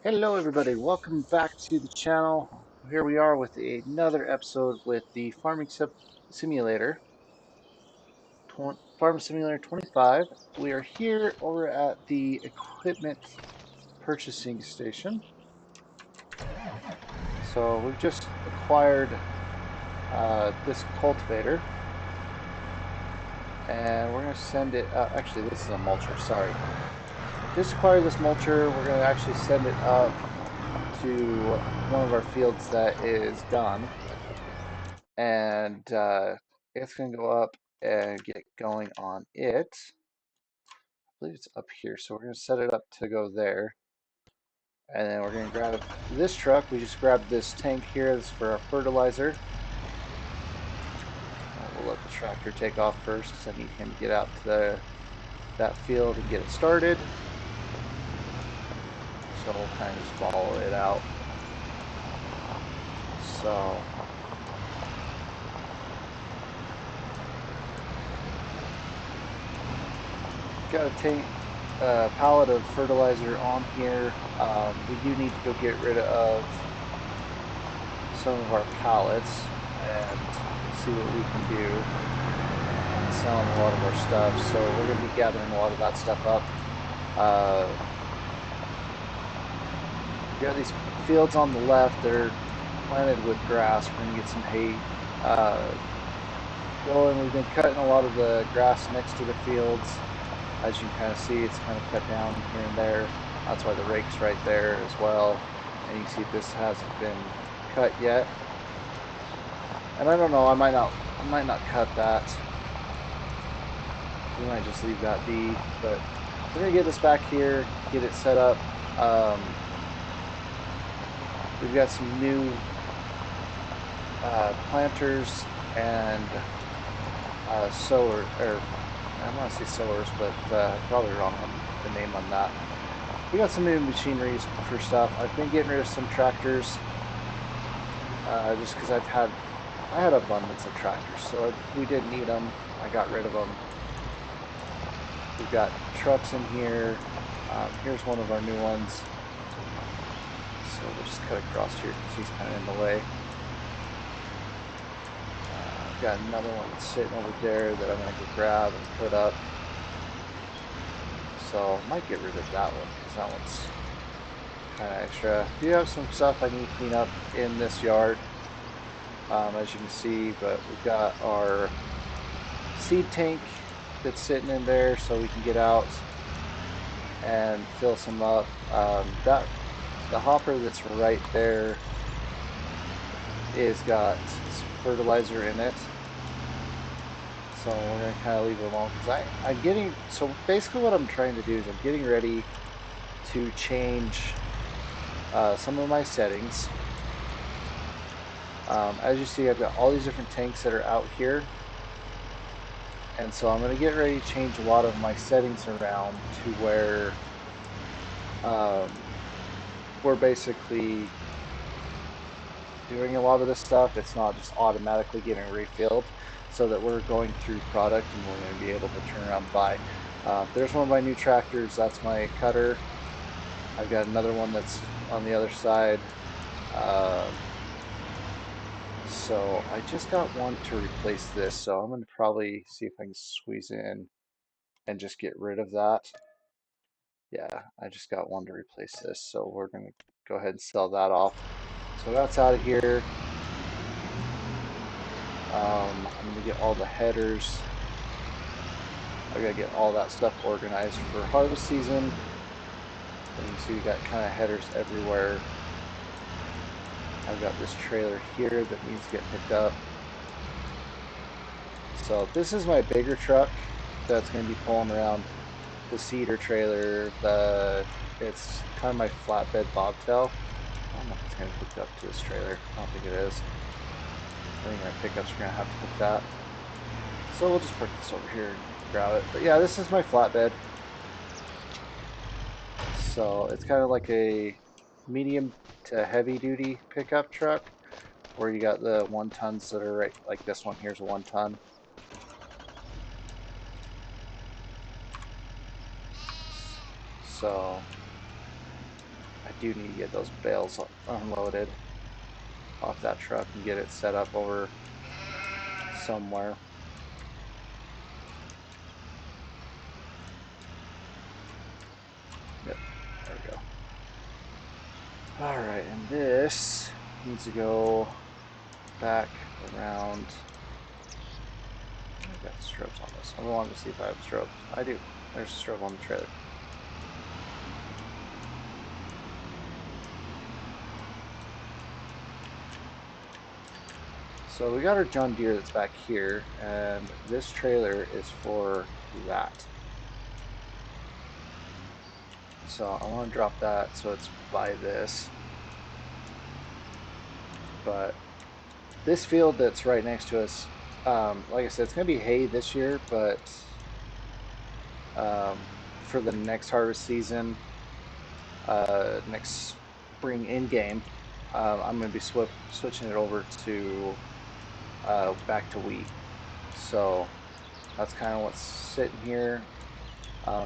Hello everybody, welcome back to the channel. Here we are with another episode with the Simulator, Farm Simulator 25. We are here over at the equipment purchasing station. So we've just acquired this cultivator and we're going to send it, actually this is a mulcher, sorry. Just acquired this mulcher, we're going to actually send it up to one of our fields that is done. And it's going to go up and get going on it. I believe it's up here, so we're going to set it up to go there. And then we're going to grab this truck. We just grabbed this tank here. This is for our fertilizer. We'll let the tractor take off first because I need him to get out to that field and get it started. So we'll kind of just follow it out. So got a tank, pallet of fertilizer on here. We do need to go get rid of some of our pallets and see what we can do. Selling a lot of our stuff, so we're going to be gathering a lot of that stuff up. We got these fields on the left that are planted with grass. We're going to get some hay going. We've been cutting a lot of the grass next to the fields. As you can kind of see, it's kind of cut down here and there. That's why the rake's right there as well. And you can see this hasn't been cut yet. And I don't know, I might not cut that. We might just leave that be, but we're gonna get this back here, get it set up. We've got some new planters and sower, or I want to say sowers, but probably wrong on the name on that. We got some new machineries for stuff. I've been getting rid of some tractors, just because I had abundance of tractors, so we didn't need them. I got rid of them. We've got trucks in here. Here's one of our new ones. So we'll just cut across here because he's kind of in the way. I've got another one sitting over there that I'm going to go grab and put up. So I might get rid of that one because that one's kind of extra. I do have some stuff I need to clean up in this yard, as you can see, but we've got our seed tank that's sitting in there so we can get out and fill some up. The hopper that's right there is got fertilizer in it, so we're going to kind of leave it alone because I'm getting, so basically what I'm trying to do is I'm getting ready to change some of my settings. As you see, I've got all these different tanks that are out here, and so I'm going to get ready to change a lot of my settings around to where we're basically doing a lot of this stuff. It's not just automatically getting refilled, so that we're going through product and we're going to be able to turn around and buy. There's one of my new tractors. That's my cutter. I've got another one that's on the other side. So I just got one to replace this, so I'm going to probably see if I can squeeze in and just get rid of that. Yeah, I just got one to replace this, so we're going to go ahead and sell that off. So that's out of here. I'm going to get all the headers. I got to get all that stuff organized for harvest season. And you can see we got kind of headers everywhere. I've got this trailer here that needs to get picked up. So this is my bigger truck that's going to be pulling around the cedar trailer. It's kind of my flatbed bobtail. I don't know if it's going to be hooked up to this trailer. I don't think it is. I think our pickups are going to have to hook that. So we'll just put this over here and grab it. But yeah, this is my flatbed. So it's kind of like a medium to heavy duty pickup truck where you got the 1 tons that are right, like this one here's a 1 ton. So I do need to get those bales unloaded off that truck and get it set up over somewhere. Yep, there we go. All right, and this needs to go back around. I got strobes on this. I wanted to see if I have strobes. I do. There's a strobe on the trailer. So we got our John Deere that's back here, and this trailer is for that. So I want to drop that so it's by this. But this field that's right next to us, like I said, it's going to be hay this year, but for the next harvest season, next spring in game, I'm going to be switching it over to back to wheat. So that's kind of what's sitting here.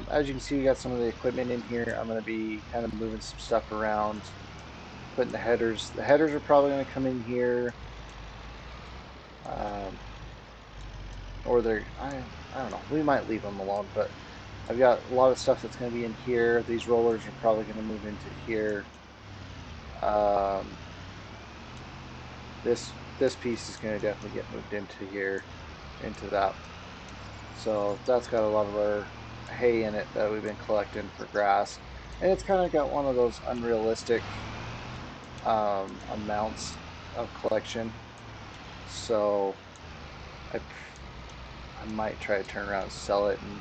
As you can see, we got some of the equipment in here. I'm going to be kind of moving some stuff around, putting the headers. The headers are probably going to come in here, or they're I don't know. We might leave them alone, but I've got a lot of stuff that's going to be in here. These rollers are probably going to move into here. This piece is going to definitely get moved into here, into that. So that's got a lot of our hay in it that we've been collecting for grass, and it's kind of got one of those unrealistic amounts of collection. So I might try to turn around and sell it and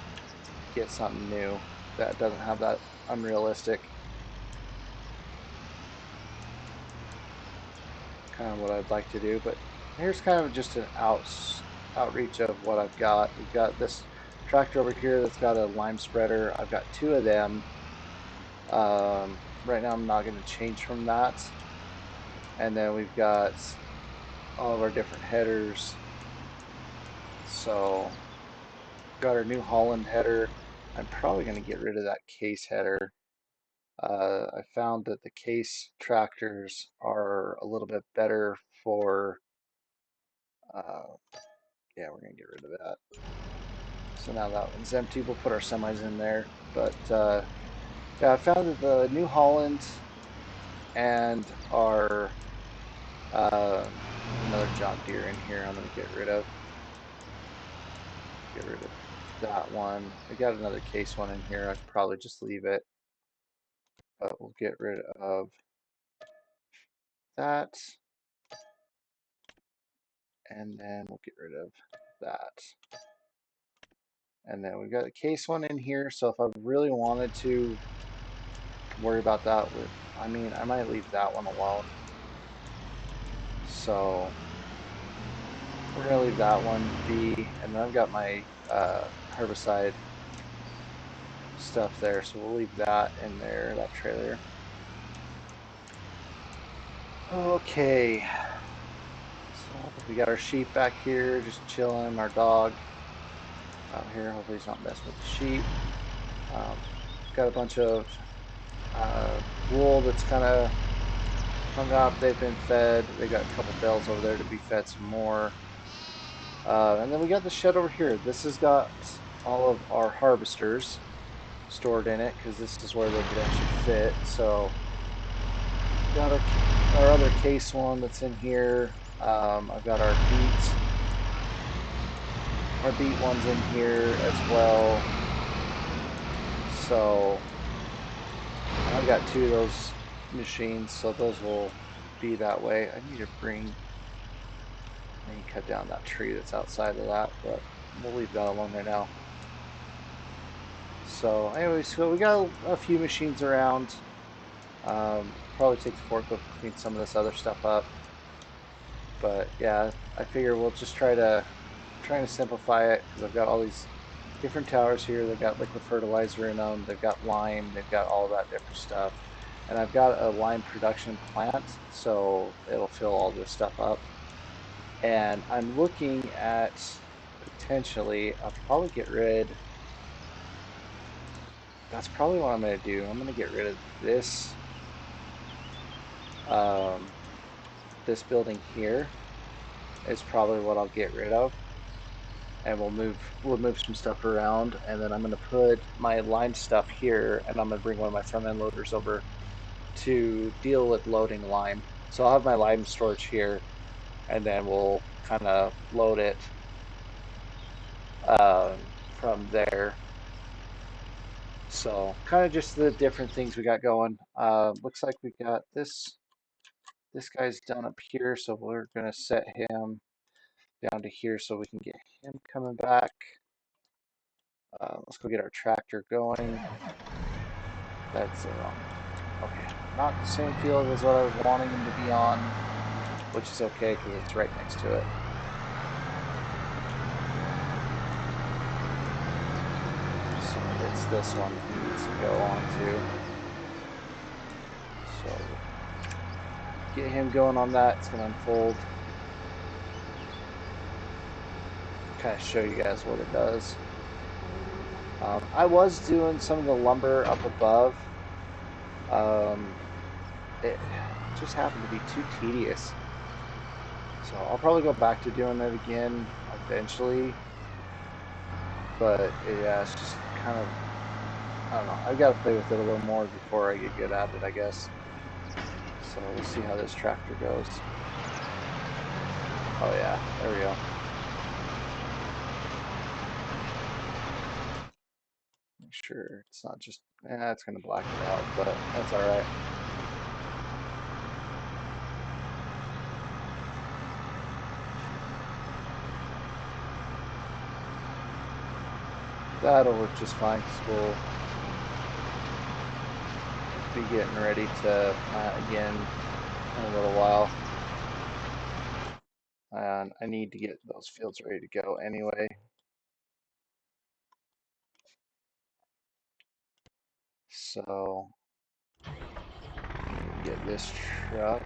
get something new that doesn't have that unrealistic. Kind of what I'd like to do, but here's kind of just an outreach of what I've got. We've got this tractor over here that's got a lime spreader. I've got two of them. Right now I'm not going to change from that. And then we've got all of our different headers. So got our New Holland header. I'm probably going to get rid of that Case header. I found that the Case tractors are a little bit better for yeah, we're gonna get rid of that. So now that one's empty. We'll put our semis in there. But yeah, I found that the New Holland and our another John Deere in here I'm gonna get rid of. Get rid of that one. I got another Case one in here. I'd probably just leave it. But we'll get rid of that. And then we'll get rid of that. And then we've got a Case one in here. So if I really wanted to worry about that with, I mean, I might leave that one alone. So we're gonna leave that one be, and then I've got my herbicide stuff there, so we'll leave that in there, that trailer. Okay, so we got our sheep back here, just chilling. Our dog out here. Hopefully he's not messing with the sheep. Got a bunch of wool that's kind of hung up. They've been fed. They got a couple bales over there to be fed some more. And then we got the shed over here. This has got all of our harvesters stored in it because this is where they could actually fit. So got our other Case one that's in here. I've got our beet ones in here as well. So I've got two of those machines, so those will be that way. I need to cut down that tree that's outside of that, but we'll leave that alone right now. So anyway, so we got a few machines around. Probably take the forklift to clean some of this other stuff up. But yeah, I figure we'll just trying to simplify it because I've got all these different towers here. They've got liquid fertilizer in them. They've got lime. They've got all that different stuff. And I've got a lime production plant, so it'll fill all this stuff up. And I'm looking at potentially, I'll probably get rid. That's probably what I'm going to do. I'm going to get rid of this This building here is probably what I'll get rid of, and we'll move some stuff around, and then I'm going to put my lime stuff here, and I'm going to bring one of my front end loaders over to deal with loading lime. So I'll have my lime storage here, and then we'll kind of load it from there. So kind of just the different things we got going. Looks like we got this guy's down up here, so we're gonna set him down to here so we can get him coming back. Let's go get our tractor going. That's okay. Not the same field as what I was wanting him to be on, which is okay because it's right next to it. So it's this one he needs to go on to. So get him going on that. It's going to unfold. Kind of show you guys what it does. I was doing some of the lumber up above. It just happened to be too tedious. So I'll probably go back to doing it again eventually. But yeah, it's just kind of, I don't know. I've got to play with it a little more before I get good at it, I guess. So we'll see how this tractor goes. Oh yeah, there we go. Make sure it's not just, it's going to black it out, but that's all right. That'll work just fine because we'll be getting ready to plant again in a little while. And I need to get those fields ready to go anyway. So get this truck.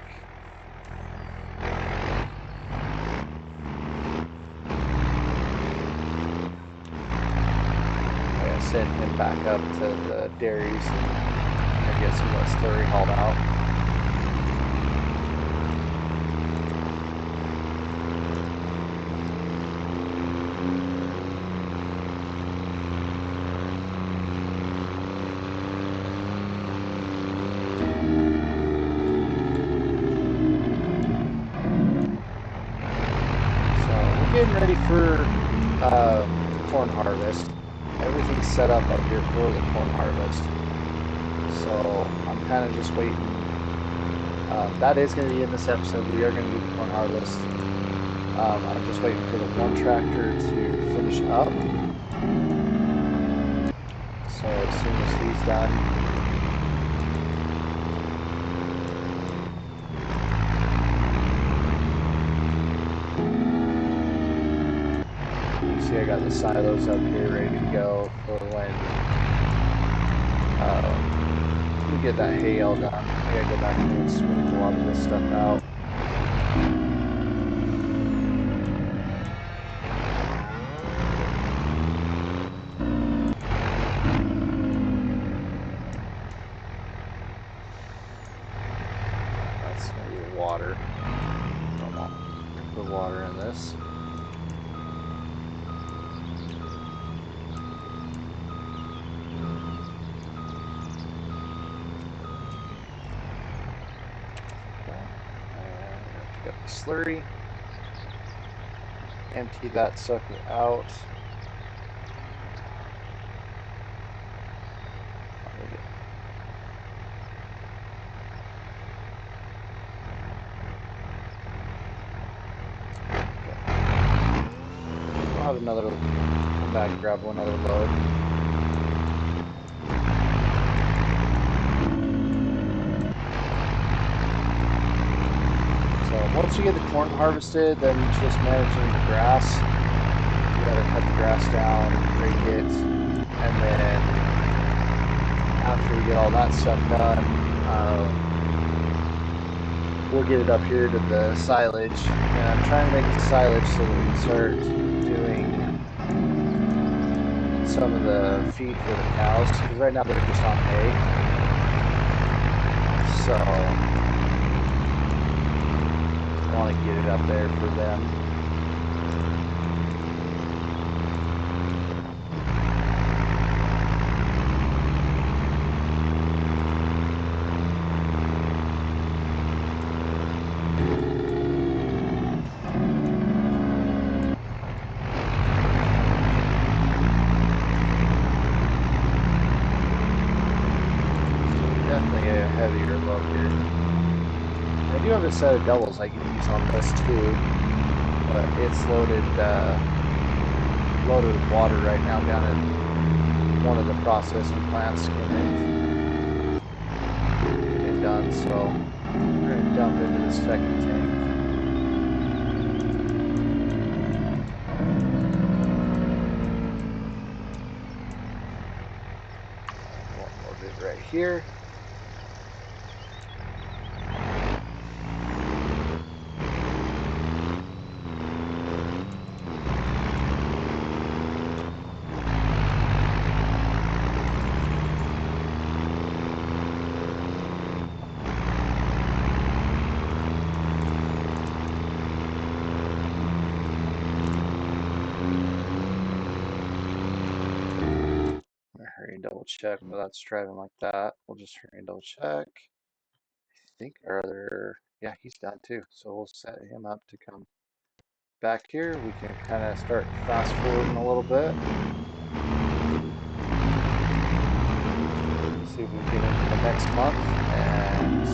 I gotta send him back up to the dairies and get some of that slurry hauled out. Getting ready for corn harvest. Everything's set up here for the corn harvest. So I'm kind of just waiting. That is going to be in this episode. We are going to do the corn harvest. I'm just waiting for the one tractor to finish up. So as soon as he's done, see I got the silos up here ready to go for when we get that hay all done. I gotta go back and smooth a lot of this stuff out. That's gonna be the water. Put water in this. Got the slurry. Empty that sucker out. I'll have another, come back and grab one other load. So once you get the corn harvested, then it's just managing the grass. You gotta cut the grass down, rake it, and then after we get all that stuff done, we'll get it up here to the silage. And I'm trying to make the silage so that we can start doing some of the feed for the cows, because right now they're just on hay. So want to get it up there for them. Definitely a heavier load here. I do have a set of doubles I can use on this too, but it's loaded loaded with water right now down at one of the processing plants getting done, so we're going to dump into the second tank. We'll load it right here. Hurry and double check, but that's driving like that. We'll just hurry and double check. I think our other, yeah, he's done too. So we'll set him up to come back here. We can kind of start fast forwarding a little bit. See if we can get into the next month, and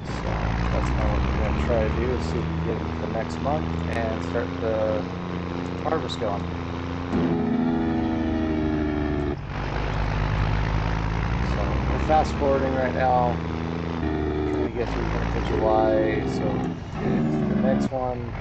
so that's kind of what we're going to try to do, is see if we can get into the next month and start the harvest going. So we're fast forwarding right now, trying to get through the month of July, so we can get into the next one.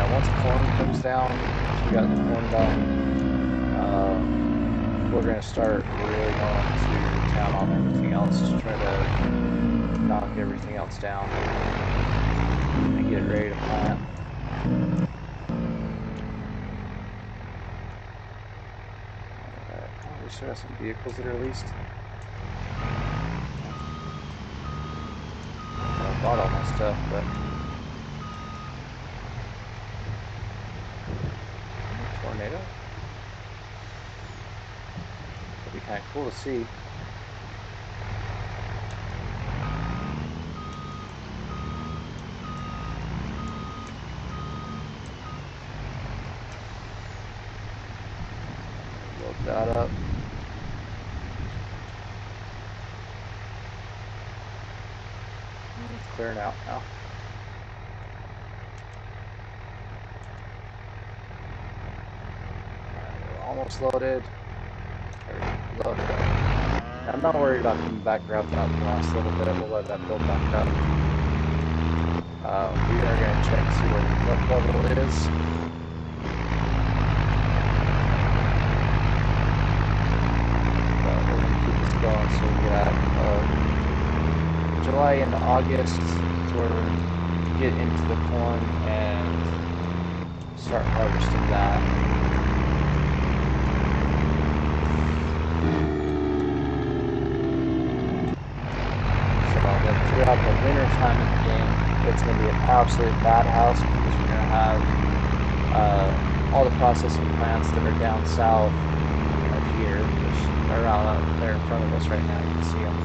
Once corn comes down, once we got the corn done, we're going to start really going to town on everything else, to try to knock everything else down and get ready to plant. We should have some vehicles that are leased. I bought all my stuff, but tornado? That'd be kind of cool to see. Load that up. It's clearing out now. We're almost loaded. Loaded up. I'm not worried about coming back around that last little bit. We'll let that build back up. We are going to check to see what level it is. But we're going to keep this going, so we got July into August, where we get into the corn and start harvesting that. So then throughout the winter time of the game, it's going to be an absolute madhouse, because we're going to have all the processing plants that are down south of here, which are out there in front of us right now. You can see them.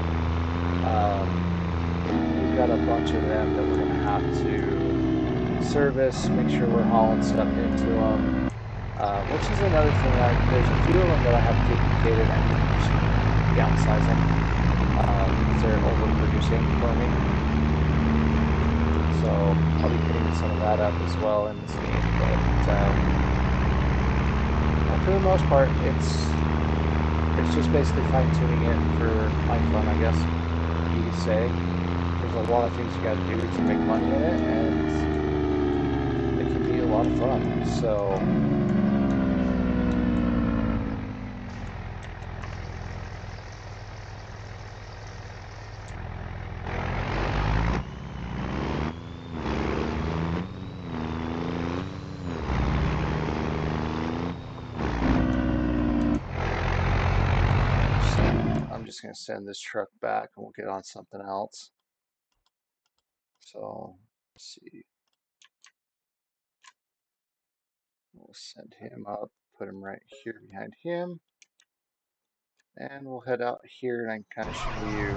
We've got a bunch of them that we're going to have to service, make sure we're hauling stuff into them, which is another thing. There's a few of them that I have duplicated. I need to downsize them because they're overproducing for me. So I'll be cleaning some of that up as well in this game. But for the most part, it's just basically fine-tuning it for my fun, I guess you could say. There's a lot of things you got to do to make money in it, and it can be a lot of fun. So just going to send this truck back and we'll get on something else. So let's see. We'll send him up, put him right here behind him. And we'll head out here and I can kind of show you.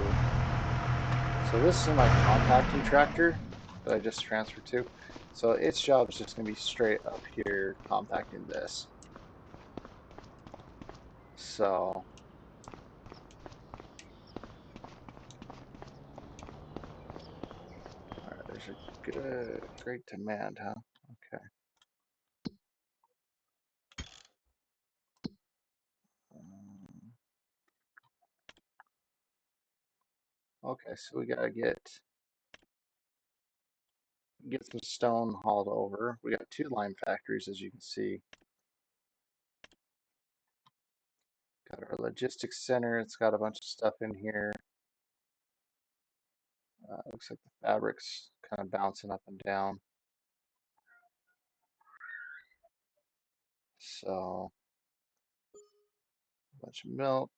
So this is my compacting tractor that I just transferred to. So its job is just going to be straight up here compacting this. So alright, there's a great demand, huh? Okay. Okay, so we gotta get some stone hauled over. We got 2 lime factories, as you can see. Got our logistics center. It's got a bunch of stuff in here. Looks like the fabric's kind of bouncing up and down. So, a bunch of milk.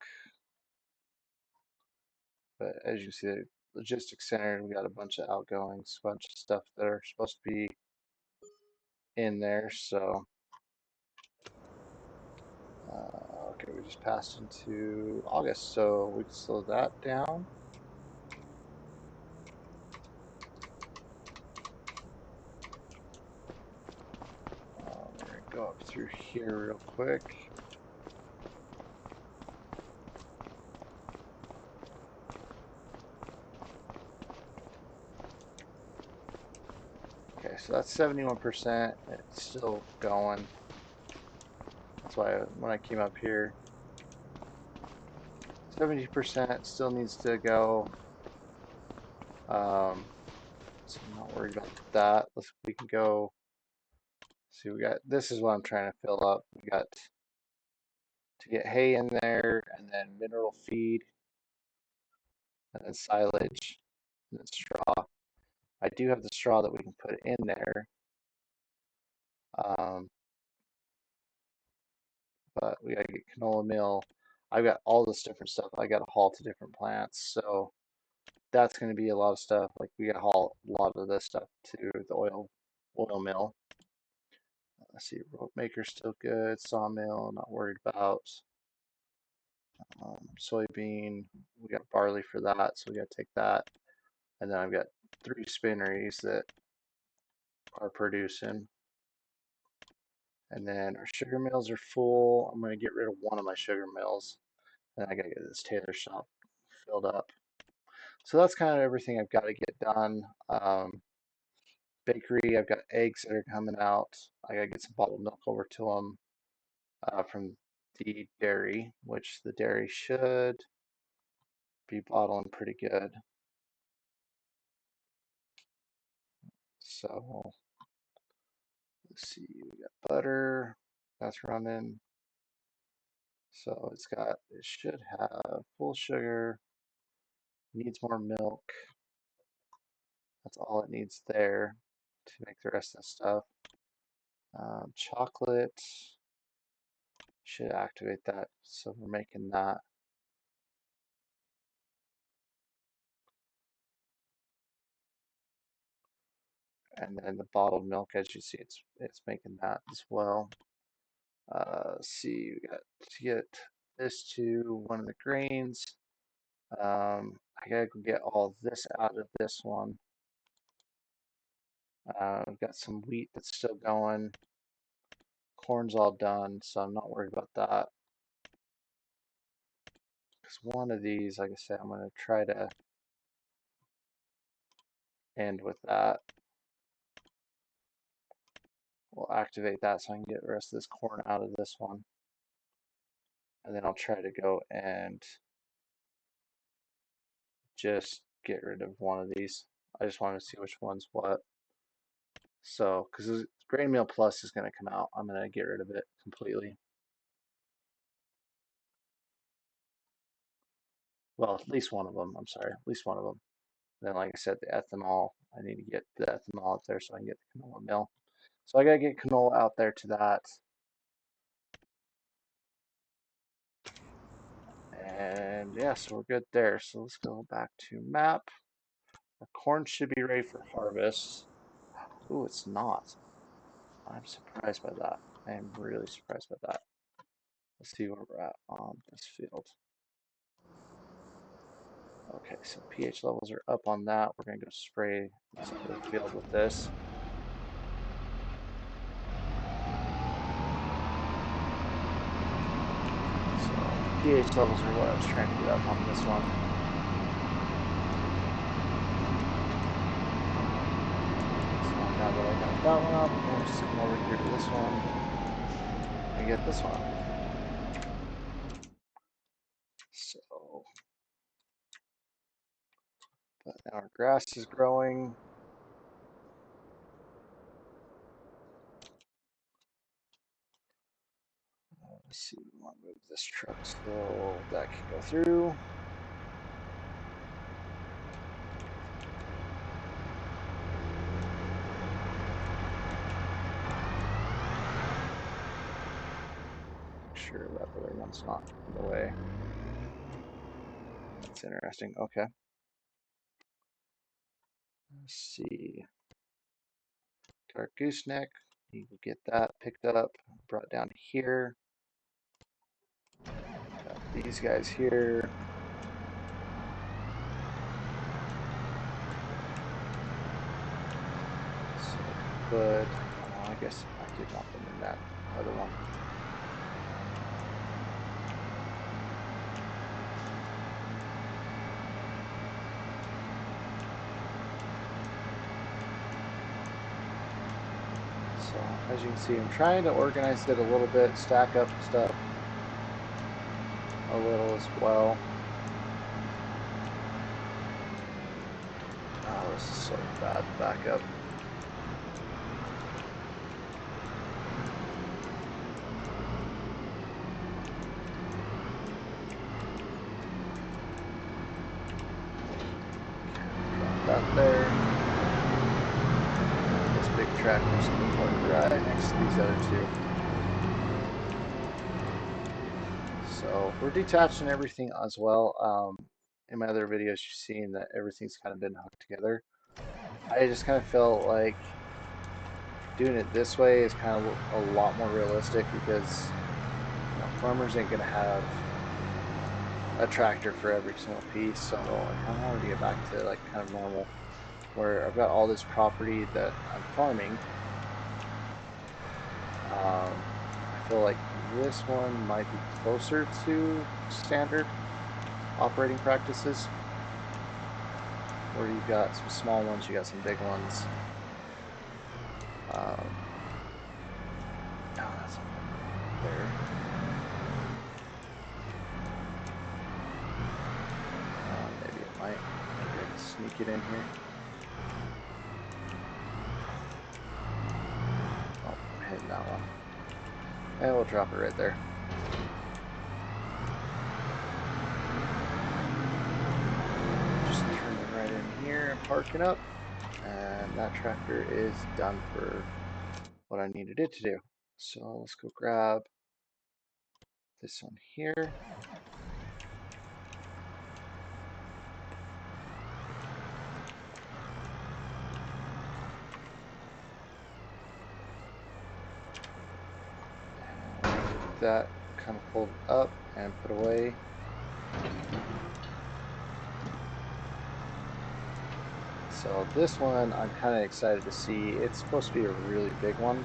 But as you see, the logistics center, we got a bunch of outgoings, a bunch of stuff that are supposed to be in there. So, okay, we just passed into August, so we can slow that down. We're gonna go up through here real quick. Okay, so that's 71%. It's still going. That's why when I came up here, 70% still needs to go. So I'm not worried about that. We can go. See, we got, this is what I'm trying to fill up. We got to get hay in there, and then mineral feed, and then silage, and then straw. I do have the straw that we can put in there. Um, but we gotta get canola meal. I've got all this different stuff I gotta haul to different plants. So that's gonna be a lot of stuff. Like we gotta haul a lot of this stuff to the oil mill. Let's see, rope maker's still good. Sawmill, not worried about. Soybean, we got barley for that, so we gotta take that. And then I've got 3 spinneries that are producing. And then our sugar mills are full. I'm gonna get rid of one of my sugar mills. And I gotta get this tailor shop filled up. So that's kind of everything I've got to get done. Bakery, I've got eggs that are coming out. I gotta get some bottled milk over to them from the dairy, which the dairy should be bottling pretty good. So let's see, we got butter that's running. So it should have full sugar, needs more milk. That's all it needs there to make the rest of the stuff. Chocolate should activate that. So we're making that. And then the bottled milk, as you see, it's making that as well. Let's see, we got to get this to one of the grains. I gotta go get all this out of this one. We've got some wheat that's still going. Corn's all done, so I'm not worried about that. Because one of these, like I said, I'm gonna try to end with that. We'll activate that so I can get the rest of this corn out of this one. And then I'll try to go and just get rid of one of these. I just wanted to see which one's what. So, because Grain Meal Plus is going to come out, I'm going to get rid of it completely. Well, at least one of them. I'm sorry, at least one of them. Then, like I said, the ethanol, I need to get the ethanol up there so I can get the canola mill. So I got to get canola out there to that. And yeah, so we're good there. So let's go back to map. Our corn should be ready for harvest. Ooh, it's not. I'm surprised by that. I am really surprised by that. Let's see where we're at on this field. Okay, so pH levels are up on that. We're gonna go spray this other field with this. So pH levels are what I was trying to get up on this one. So now that I got that one up, I'm just come over here to this one and get this one up. So, but now our grass is growing. Let's see, we want to move this truck so that can go through. Make sure that other one's not in the way. That's interesting. Okay. Let's see. Dark gooseneck. You can get that picked up, brought down here. Got these guys here. So good. I guess I did want them in that other one. So as you can see, I'm trying to organize it a little bit, stack up stuff a little as well. Oh, this is so bad backup. Drop that there. This big tractor's going to park right next to these other two. So we're detaching everything as well. In my other videos, you've seen that everything's kind of been hooked together. I just kind of felt like doing it this way is kind of a lot more realistic because farmers ain't gonna have a tractor for every single piece. So I kind of wanted to get back to like kind of normal, where I've got all this property that I'm farming. I feel like this one might be closer to standard operating practices, where you've got some small ones, you got some big ones. Oh, that's there. Maybe it might. Maybe I can sneak it in here. Oh, I'm hitting that one. And we'll drop it right there. Just turning right in here and parking up. And that tractor is done for what I needed it to do. So let's go grab this one here. Get that kind of folded up and put away. So this one I'm kind of excited to see. It's supposed to be a really big one.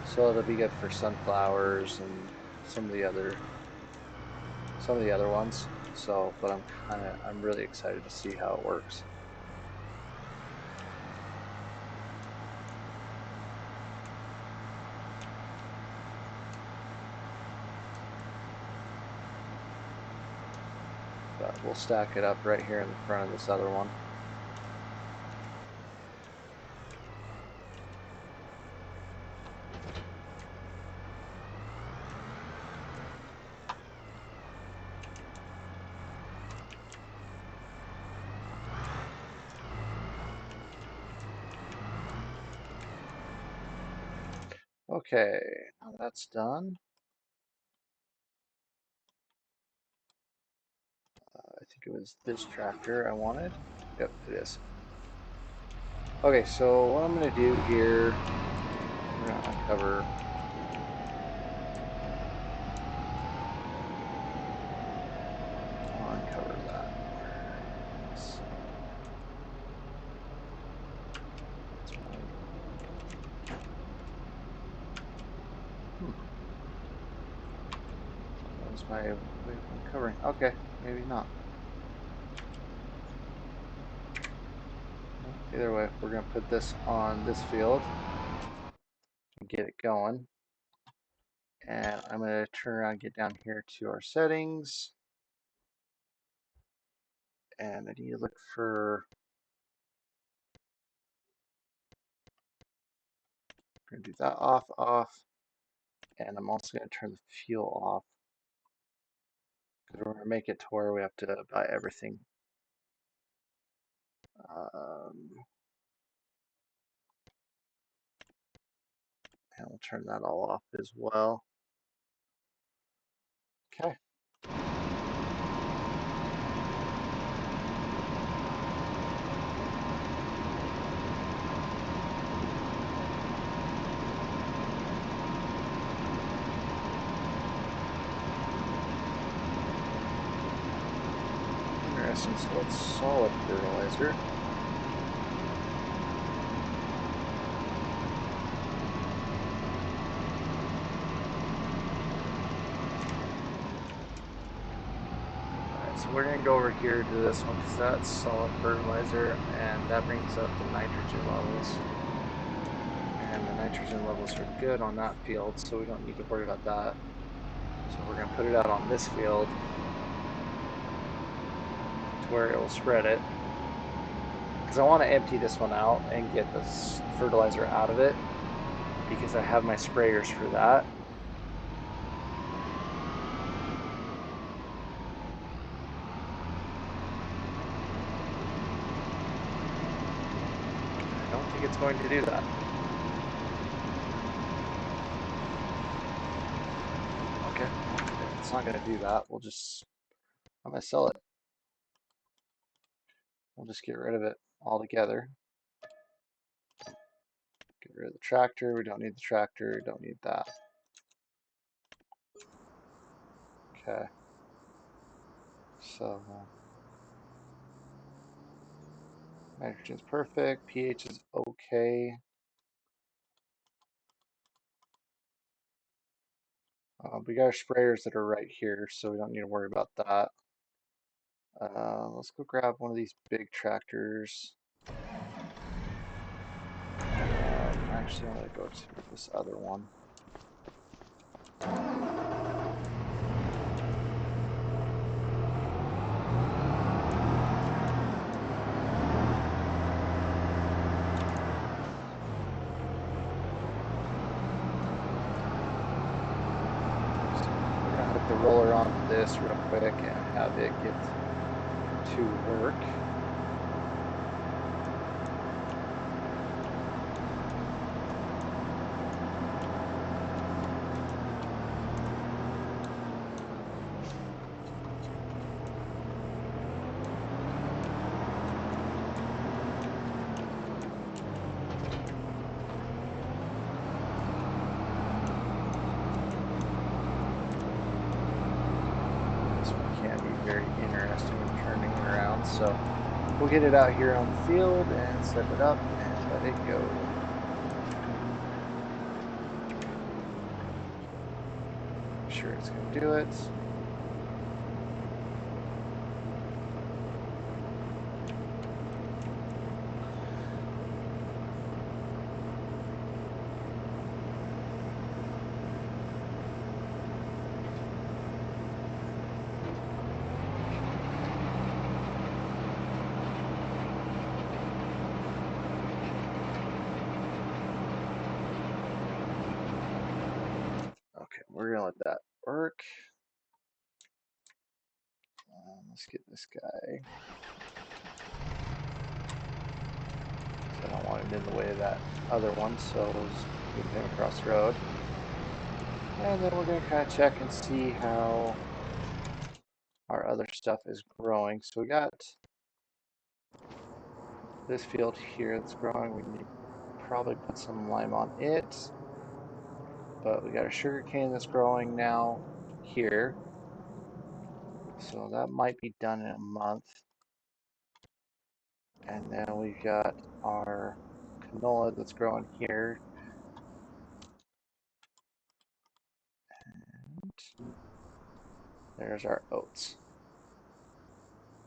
So it'll be good for sunflowers and some of the other ones. So, but I'm really excited to see how it works. But we'll stack it up right here in the front of this other one. Okay, now that's done. think it was this tractor I wanted. Yep, it is. Okay, so what I'm going to do here, we're going to uncover. I'll uncover that. That was my way of uncovering. Okay, maybe not. Either way, we're going to put this on this field and get it going. And I'm going to turn around and get down here to our settings. And I need to look for, I'm going to do that off. And I'm also going to turn the fuel off. Because we're going to make it to where we have to buy everything. And we'll turn that all off as well. Okay. Interesting, so it's solid fertilizer. We're going to go over here to this one because that's solid fertilizer, and that brings up the nitrogen levels. And the nitrogen levels are good on that field, so we don't need to worry about that. So we're going to put it out on this field to where it will spread it. Because I want to empty this one out and get this fertilizer out of it, because I have my sprayers for that. It's going to do that. Okay, if it's not going to do that, I'm going to sell it. We'll just get rid of it altogether. Get rid of the tractor. We don't need the tractor. Don't need that. Okay. So nitrogen's perfect. pH is okay. We got our sprayers that are right here, so we don't need to worry about that. Let's go grab one of these big tractors. Actually, I'm going to go to this other one. The roller onto this real quick and have it get to work. Very interesting in turning around, so we'll get it out here on the field and set it up and let it go. Make sure it's going to do it. Okay, we're going to let that work. Let's get this guy. So I don't want him in the way of that other one, so we'll just move him across the road. And then we're going to kind of check and see how our other stuff is growing. So we got this field here that's growing. We need to probably put some lime on it. But we got a sugar cane that's growing now here. So that might be done in a month. And then we've got our canola that's growing here. And there's our oats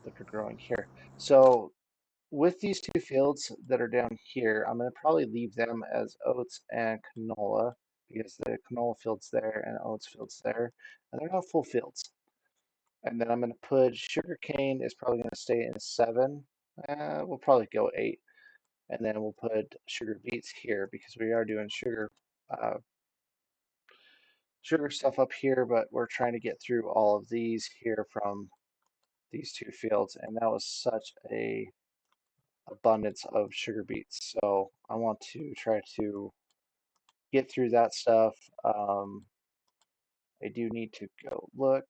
that are growing here. So with these two fields that are down here, I'm going to probably leave them as oats and canola because the canola field's there and the oats field's there, and they're not full fields. And then I'm going to put sugarcane is probably going to stay in 7. We'll probably go 8. And then we'll put sugar beets here because we are doing uh, sugar stuff up here, but we're trying to get through all of these here from these two fields, and that was such a abundance of sugar beets. So I want to try to get through that stuff. I do need to go look.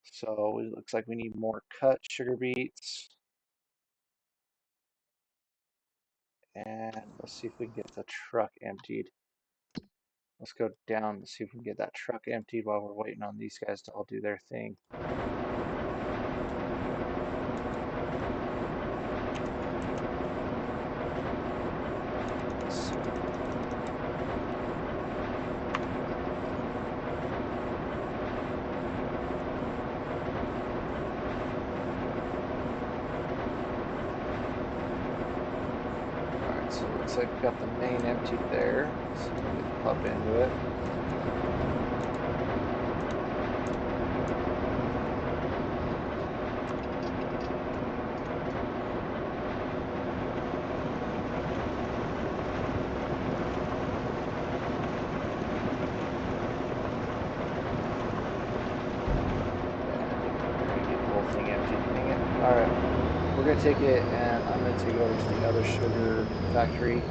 So it looks like we need more cut sugar beets. And let's see if we can get the truck emptied. Let's go down and see if we can get that truck emptied while we're waiting on these guys to all do their thing. Let's see. Alright, so it looks like we got the main emptied there. Let's see if we can get the pup into it. We're gonna get the whole thing emptied. Dang it. Alright. We're gonna take it and I'm gonna take it over to the other sugar factory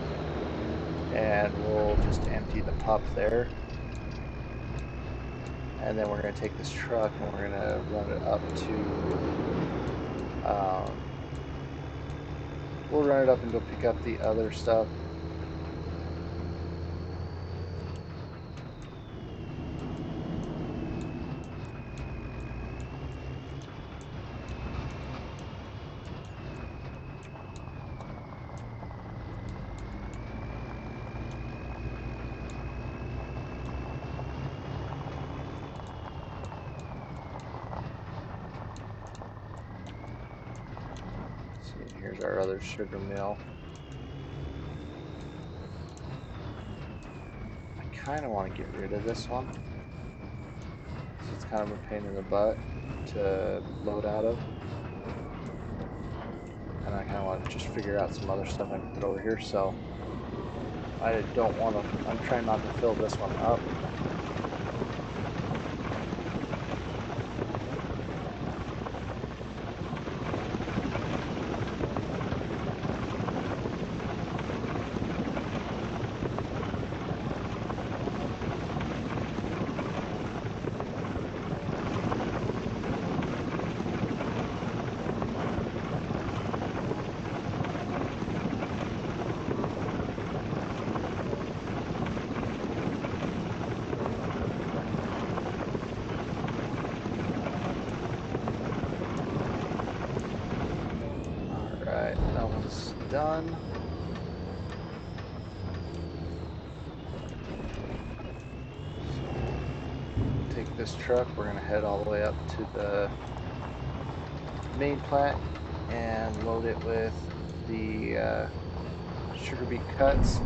and we'll just empty the pup there. And then we're gonna take this truck and we're gonna run it up to we'll run it up and go pick up the other stuff. See, here's our other sugar mill. I kind of want to get rid of this one. So it's kind of a pain in the butt to load out of. And I kind of want to just figure out some other stuff I can put over here. So I don't want to, I'm trying not to fill this one up. Done. So take this truck, we're going to head all the way up to the main plant and load it with the sugar beet cuts.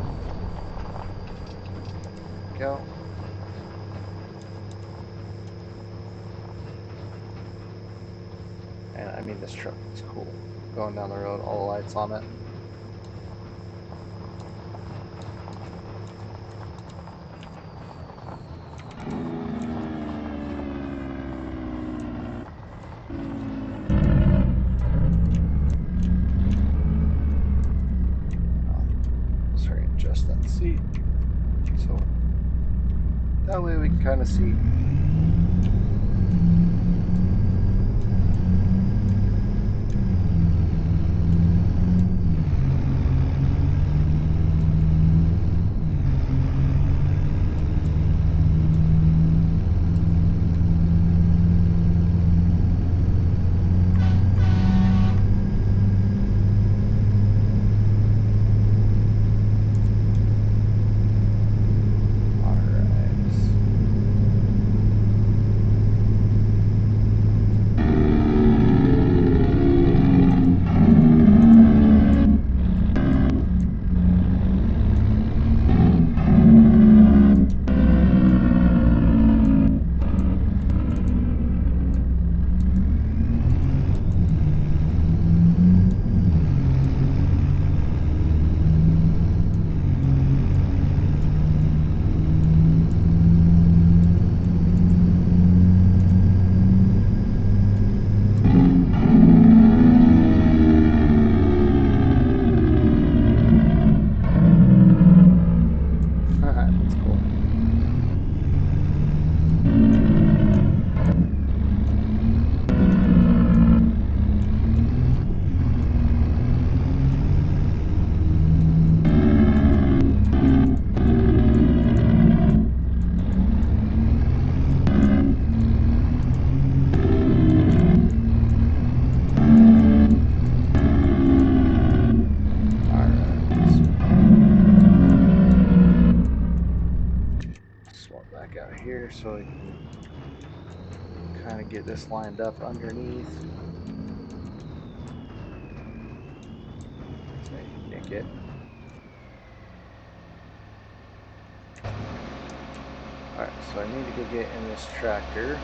Go. And I mean, this truck is cool. Going down the road, all the lights on it. Sorry, adjust that seat. So that way we can kind of see here so we can kind of get this lined up underneath. So you nick it. Alright, so I need to go get in this tractor.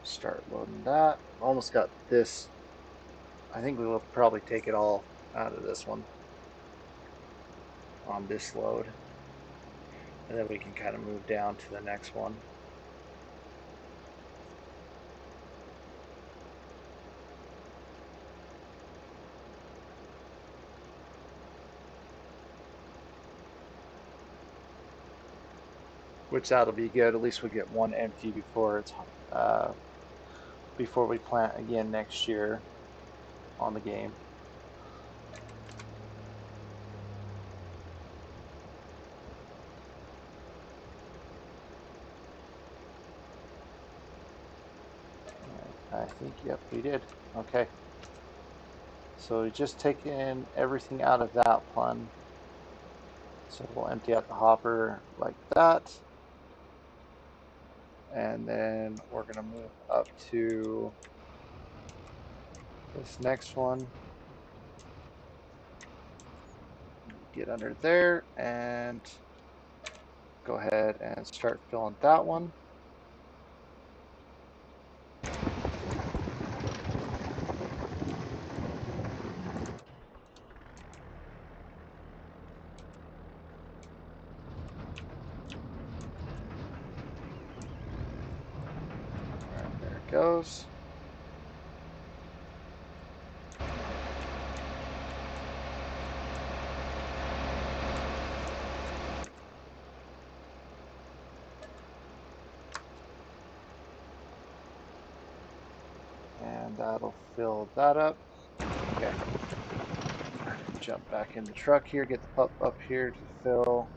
Start loading that. Almost got this. I think we will probably take it all out of this one on this load. And then we can kind of move down to the next one. Which that'll be good. At least we get one empty before it's before we plant again next year on the game. I think, yep, we did. Okay. So we just taken everything out of that one. So we'll empty out the hopper like that. And then we're going to move up to this next one. Get under there and go ahead and start filling that one. Alright, there it goes. And that'll fill that up. Okay. Jump back in the truck here, get the pup up here to fill.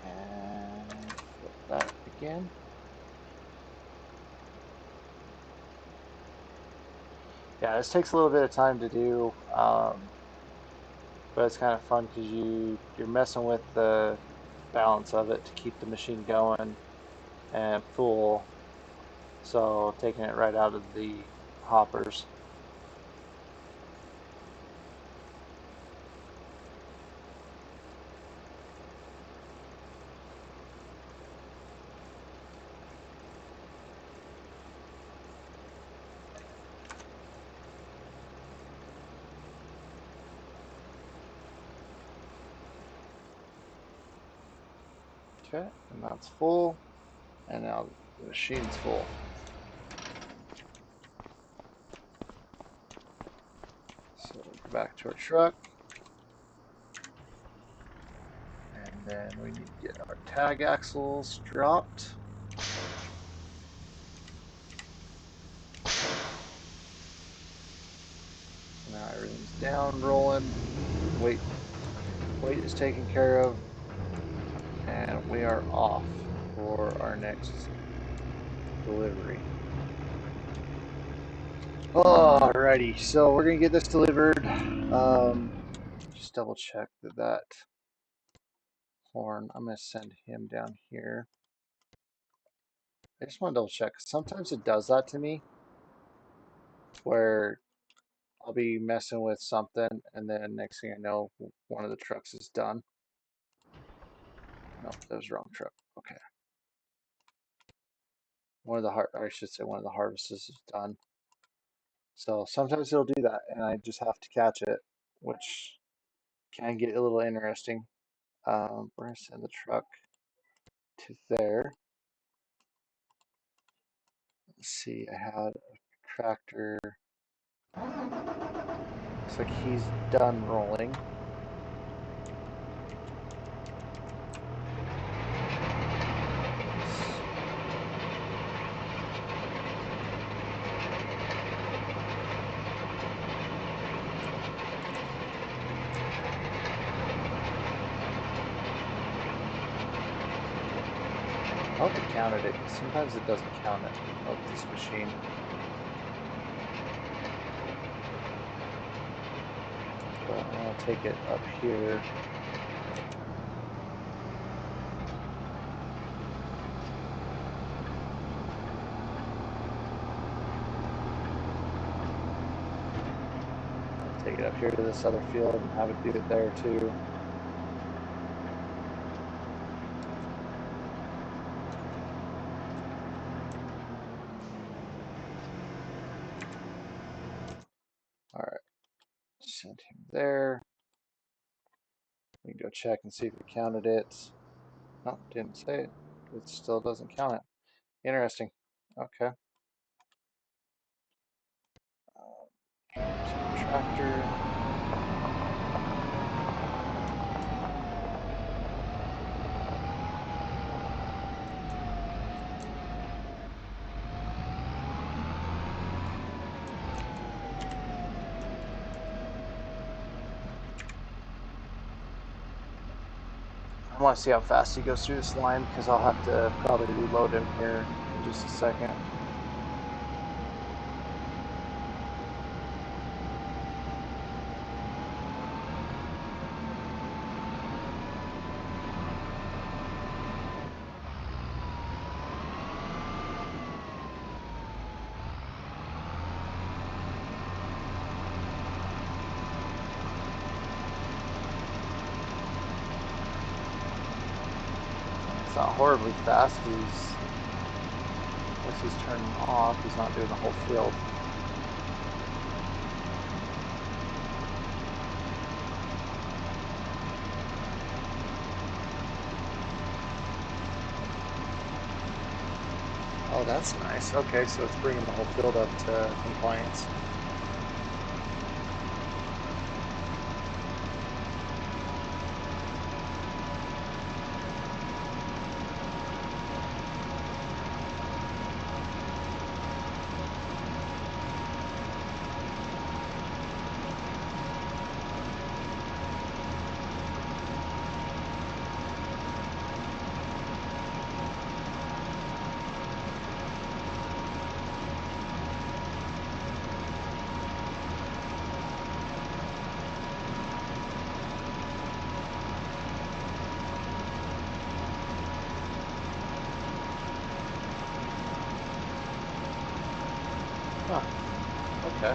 And flip that again. Yeah, this takes a little bit of time to do, but it's kind of fun because you're messing with the balance of it to keep the machine going and full. So taking it right out of the hoppers. Okay, and that's full. And now the machine's full. So we'll go back to our truck. And then we need to get our tag axles dropped. So now everything's down, rolling. Weight is taken care of. And we are off for our next delivery. Alrighty, so we're gonna get this delivered. Just double check that horn. I'm gonna send him down here. I just want to double check. Sometimes it does that to me, where I'll be messing with something, and then next thing I know, one of the trucks is done. No, that was the wrong truck. Okay. One of the I should say one of the harvests is done. So sometimes it'll do that, and I just have to catch it, which can get a little interesting. We're gonna send the truck to there. Let's see, I had a tractor. Looks like he's done rolling. I hope it counted it, because sometimes it doesn't count it with this machine. But I'm going to take it up here. Take it up here to this other field and have it do it there too. All right, send him there. We can go check and see if it counted it. No, didn't say it. It still doesn't count it. Interesting. Okay. Tractor. I want to see how fast he goes through this line because I'll have to probably reload him here in just a second. It's not horribly fast. Unless he's turning off, he's not doing the whole field. Oh, that's nice. Okay, so it's bringing the whole field up to compliance. Huh. Okay.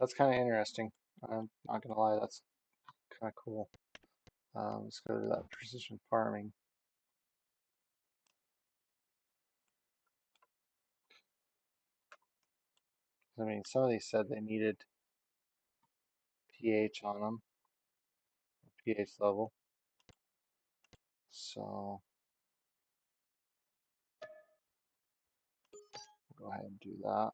That's kind of interesting. I'm not gonna lie, that's kind of cool. Let's go to that precision farming. I mean, some of these said they needed pH on them, pH level. So go ahead and do that.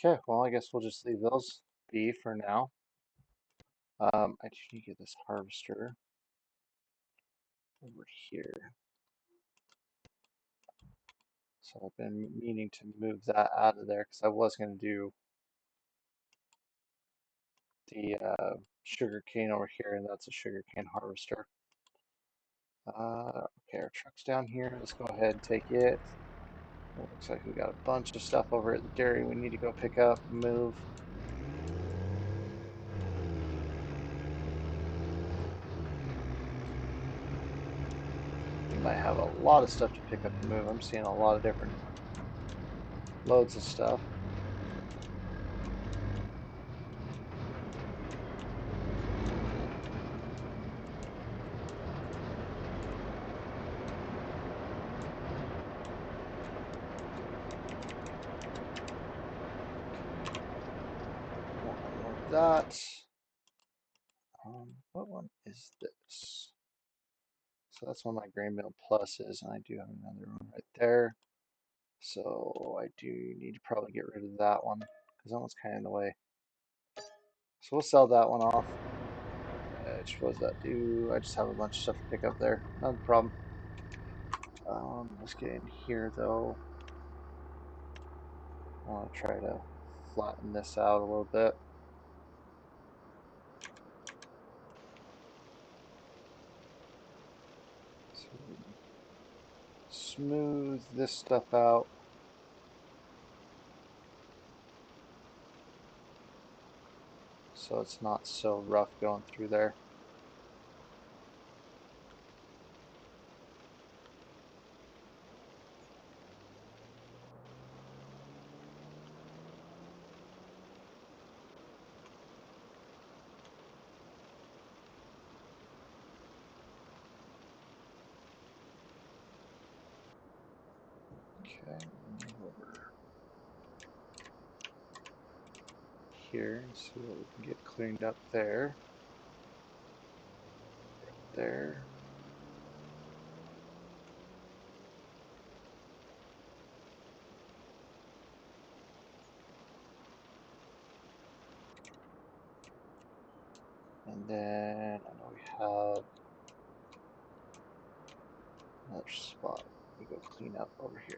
Okay, well, I guess we'll just leave those be for now. I just need to get this harvester over here. So I've been meaning to move that out of there because I was going to do the sugar cane over here, and that's a sugar cane harvester. Okay, our truck's down here. Let's go ahead and take it. It looks like we got a bunch of stuff over at the dairy we need to go pick up and move. We might have a lot of stuff to pick up and move. I'm seeing a lot of different loads of stuff. Won't unload that. one is this. So that's one of my grain mill pluses, and I do have another one right there. So I do need to probably get rid of that one because that one's kind of in the way. So we'll sell that one off. What does that do? I just have a bunch of stuff to pick up there. Not a problem. Let's get in here though. I want to try to flatten this out a little bit. So smooth this stuff out. So it's not so rough going through there. Okay, move over here and see what we can get cleaned up there. Right there. And then I know we have another spot we go clean up over here.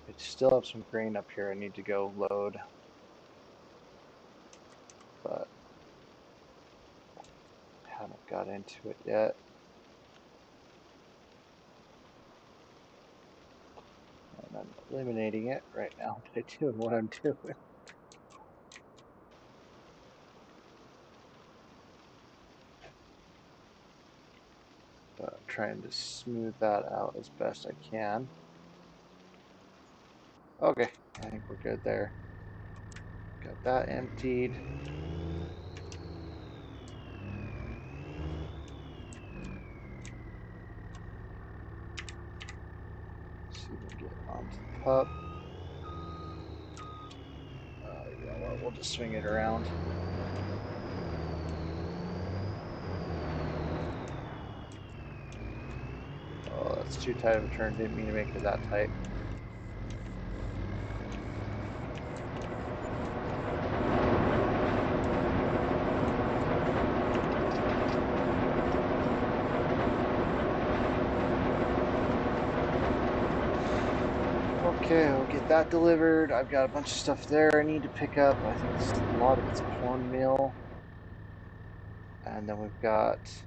I still have some grain up here I need to go load, but haven't got into it yet. And I'm eliminating it right now by doing what I'm doing. But I'm trying to smooth that out as best I can. Okay, I think we're good there. Got that emptied. See if we can get onto the pup. You know what, we'll just swing it around. Oh, that's too tight of a turn. Didn't mean to make it that tight. Okay, we'll get that delivered. I've got a bunch of stuff there I need to pick up. I think a lot of it's cornmeal. And then we've got, let's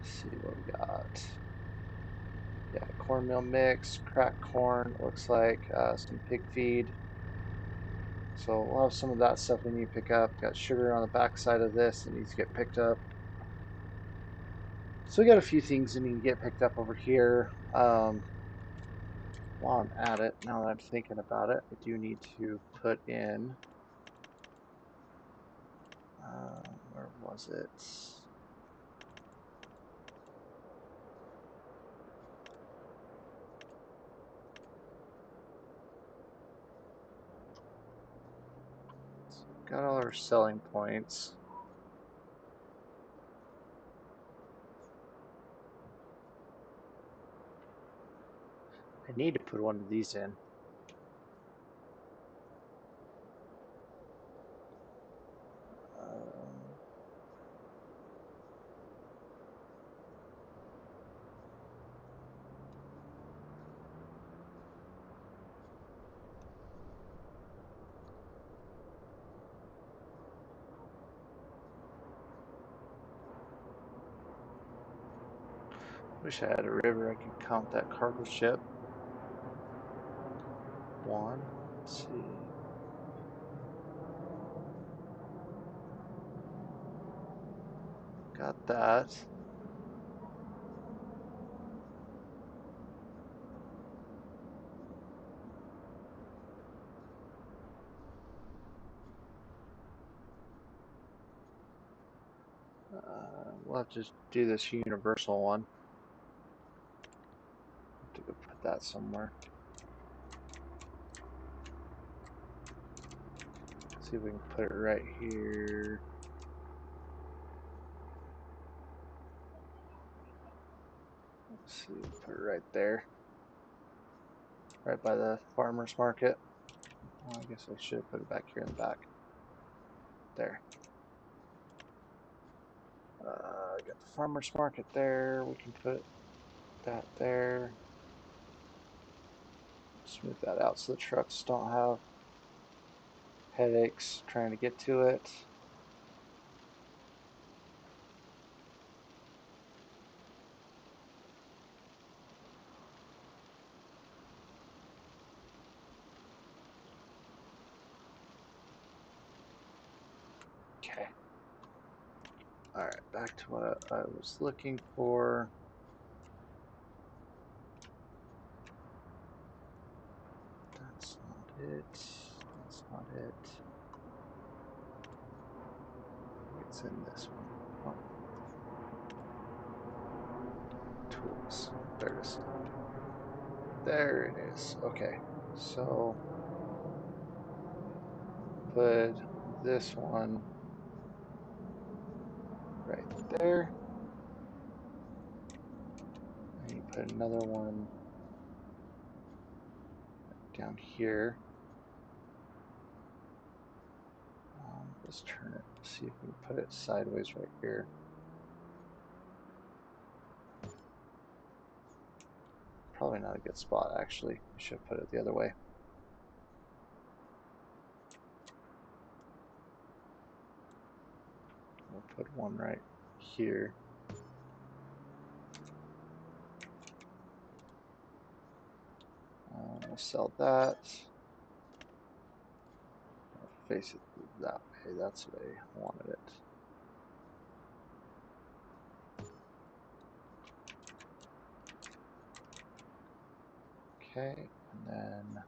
see what we got. Yeah, cornmeal mix, cracked corn, looks like some pig feed. So we'll have some of that stuff we need to pick up. Got sugar on the back side of this that needs to get picked up. So we got a few things that need to get picked up over here. While I'm at it, now that I'm thinking about it, I do need to put in, where was it? Got all our selling points. I need to put one of these in. Wish I had a river I could count that cargo ship. One, let's see. Got that. We'll have to just do this universal one. Have to go put that somewhere. See if we can put it right here. Let's see, put it right there. Right by the farmer's market. Well, I guess I should have put it back here in the back. There. Got the farmer's market there. We can put that there. Smooth that out so the trucks don't have headaches trying to get to it. Okay. All right, back to what I was looking for. That's not it. That's not it. It's in this one. Oh. Tools. There it is. There it is. Okay. So put this one right there. And you put another one down here. Let's turn it, see if we can put it sideways right here. Probably not a good spot, actually. I should have put it the other way. We'll put one right here. We'll sell that. I'll face it that way. That's the way I wanted it. Okay, and then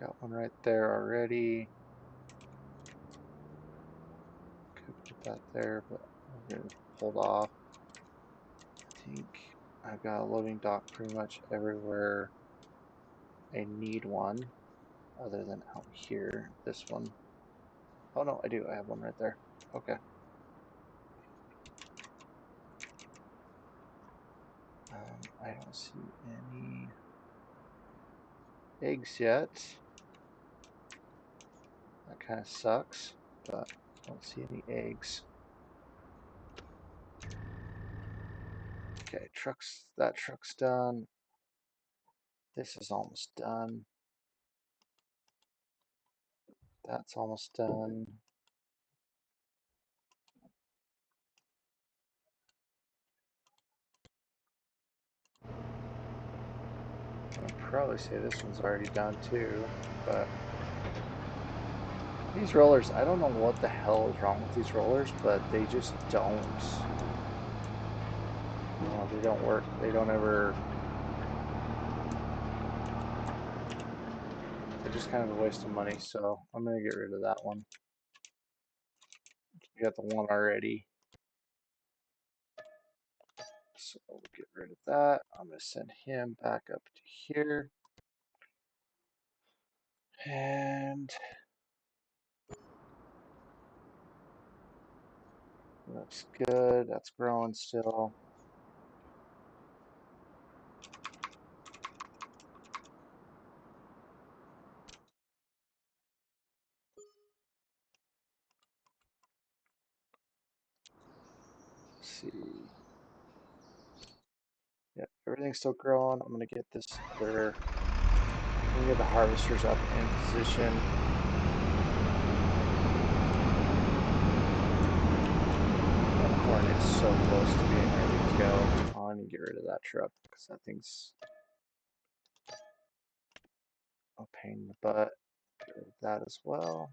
got one right there already. Could put that there, but I'm going to hold off. I think I've got a loading dock pretty much everywhere I need one, other than out here. This one. Oh no, I do. I have one right there. Okay. I don't see any eggs yet. That kind of sucks, but I don't see any eggs. Okay, that truck's done. This is almost done. That's almost done. I'd probably say this one's already done too, but these rollers, I don't know what the hell is wrong with these rollers, but they just don't. They don't work. They don't ever. They're just kind of a waste of money, so I'm gonna get rid of that one. We got the one already. So we'll get rid of that. I'm going to send him back up to here. And looks good. That's growing still. Let's see. Yep, everything's still growing. I'm going to get this other. I'm going to get the harvesters up in position. That corn is so close to being ready to go. Oh, I need to get rid of that truck because that thing's a pain in the butt. Get rid of that as well.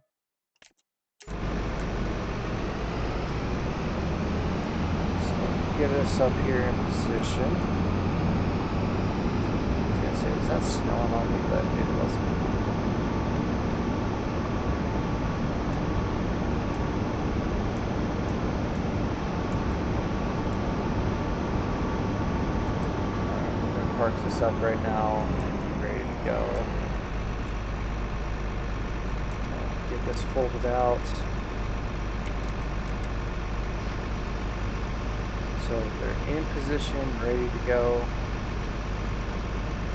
So get us up here in position. I was gonna say, was that snowing on me? But it wasn't. park this up right now, ready to go. Get this folded out. So they're in position, ready to go,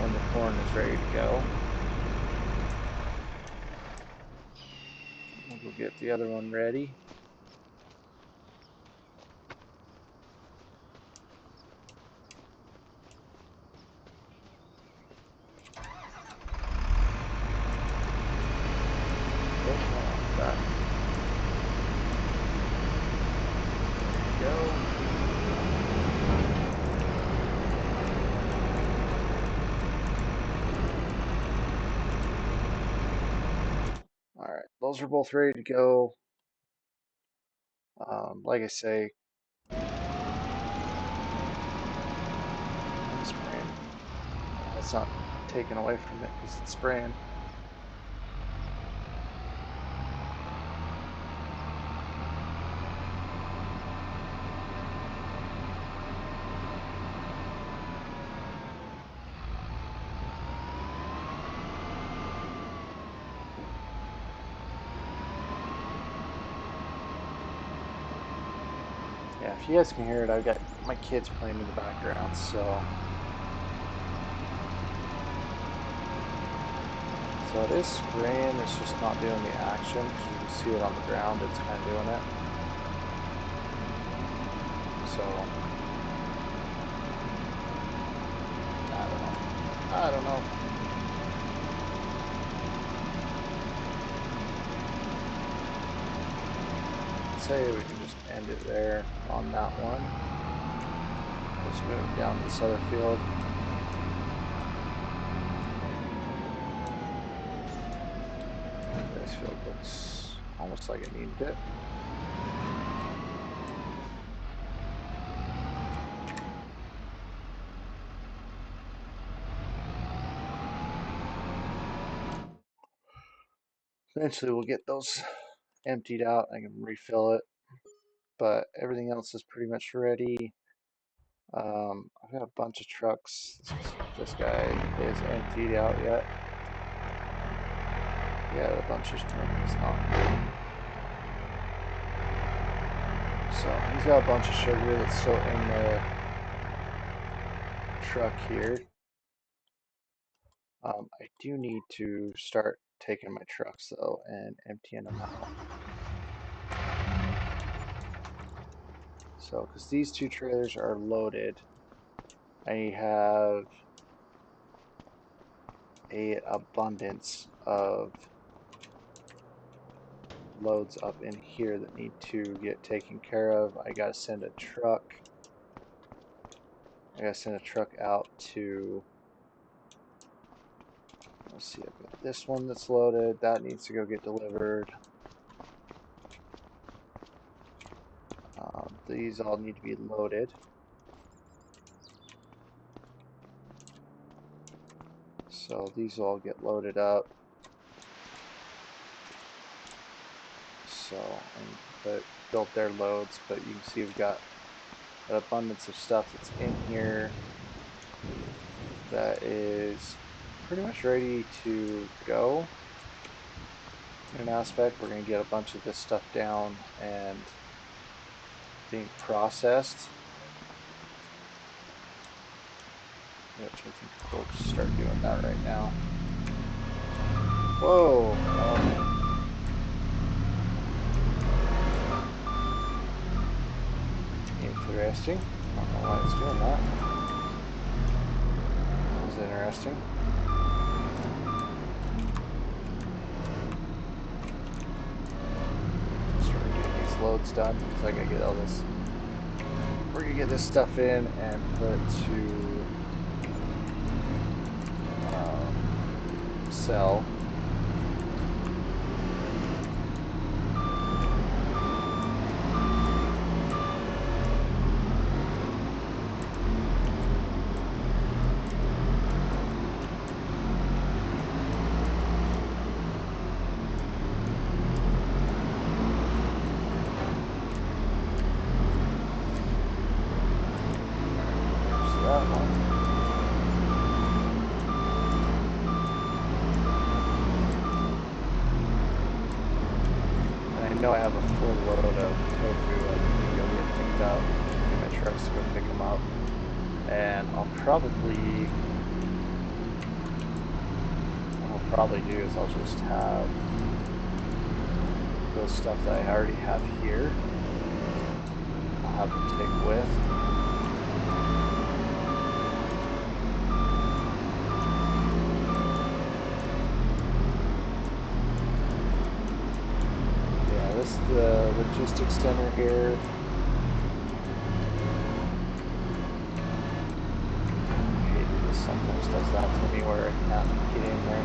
and the corn is ready to go. We'll go get the other one ready. Alright, those are both ready to go. Like I say, spraying. It's not taken away from it because it's spraying. Yeah, if you guys can hear it, I've got my kids playing in the background, so it is spraying, it's just not doing the action, because you can see it on the ground, it's kind of doing it. So, I don't know. I'd say we can just end it there on that one. Just move down to this other field. This field looks almost like it needed it. Eventually we'll get those emptied out. I can refill it, but everything else is pretty much ready. I've got a bunch of trucks. This guy is emptied out yet. Yeah, a bunch of he's not good. So he's got a bunch of sugar that's still in the truck here. I do need to start taking my trucks though and emptying them out. So, because these two trailers are loaded, I have a abundance of loads up in here that need to get taken care of. I gotta send a truck. I gotta send a truck out to, let's see, I've got this one that's loaded. That needs to go get delivered. These all need to be loaded. So these all get loaded up. So, and built their loads, but you can see we've got an abundance of stuff that's in here that is pretty much ready to go. In an aspect, we're going to get a bunch of this stuff down and being processed, which I think we'll just start doing that right now. Whoa! Interesting. I don't know why it's doing that. That was interesting. Start getting these loads done because I gotta get all this. We're gonna get this stuff in and put to sell. That one. know I have a full load of tofu, I need to go get picked up. Get my trucks to go pick them up. And what I'll probably do is I'll just have the stuff that I already have here. I'll have them take with. Yeah, this is the logistics center here. It sometimes does that to me where I can't get in there.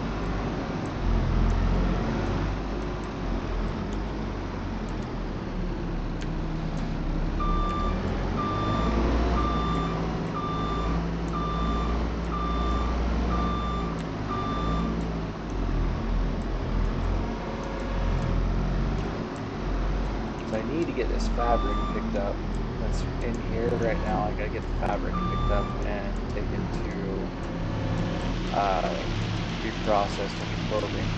I need to get this fabric picked up that's in here right now. I gotta get the fabric picked up and taken to be processed into clothing.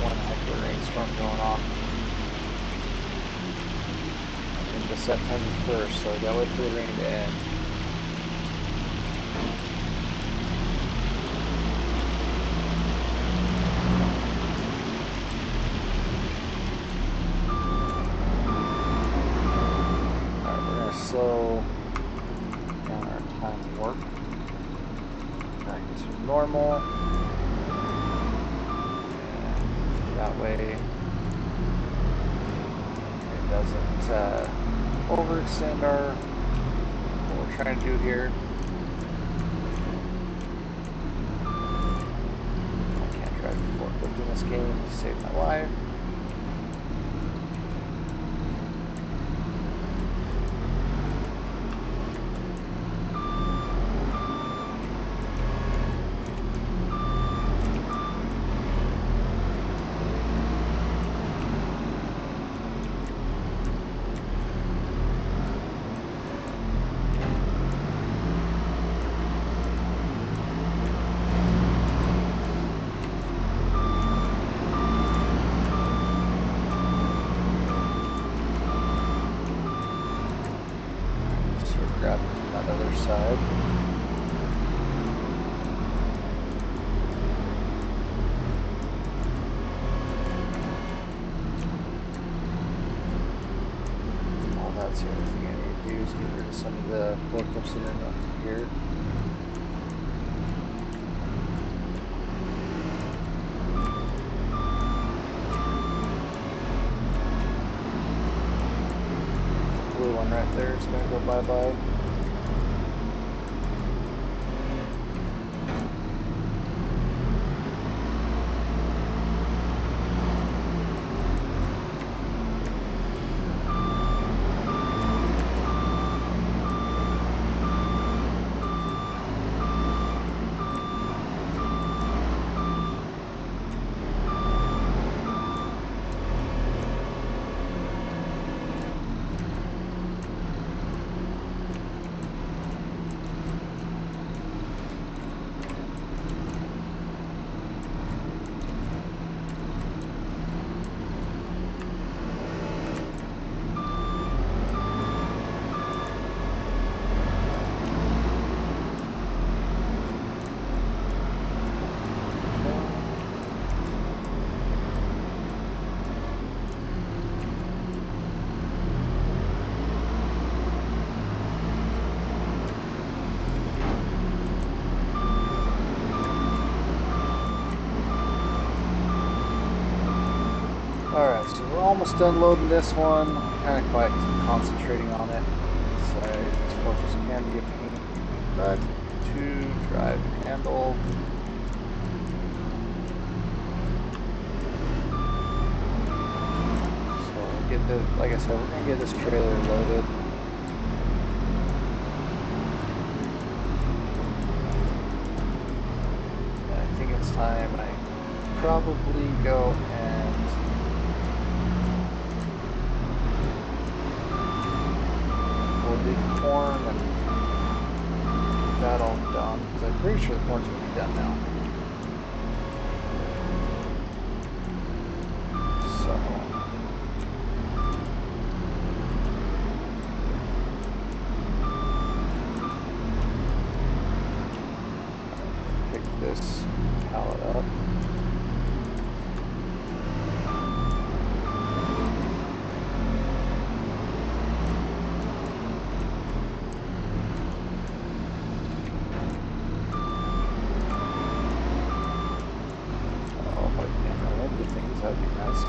One heck of a rainstorm going on. Into September 1st, so I gotta wait for the rain to end. Slow down our time warp back to normal, and that way it doesn't overextend what we're trying to do here. I can't drive the forklift in this game to save my life. Side. Oh, that's the other thing I need to do is get rid of some of the forklifts in here. The blue one right there is going to go bye-bye. Alright, so we're almost done loading this one. I'm kind of quite concentrating on it. These forklifts can be a pain, but to drive and handle. So we'll get the, like I said, we're going to get this trailer loaded. And I think it's time I probably go and and get that all done, because I'm pretty sure the corn's going to be done now. So pick this pallet up. That'd be nice.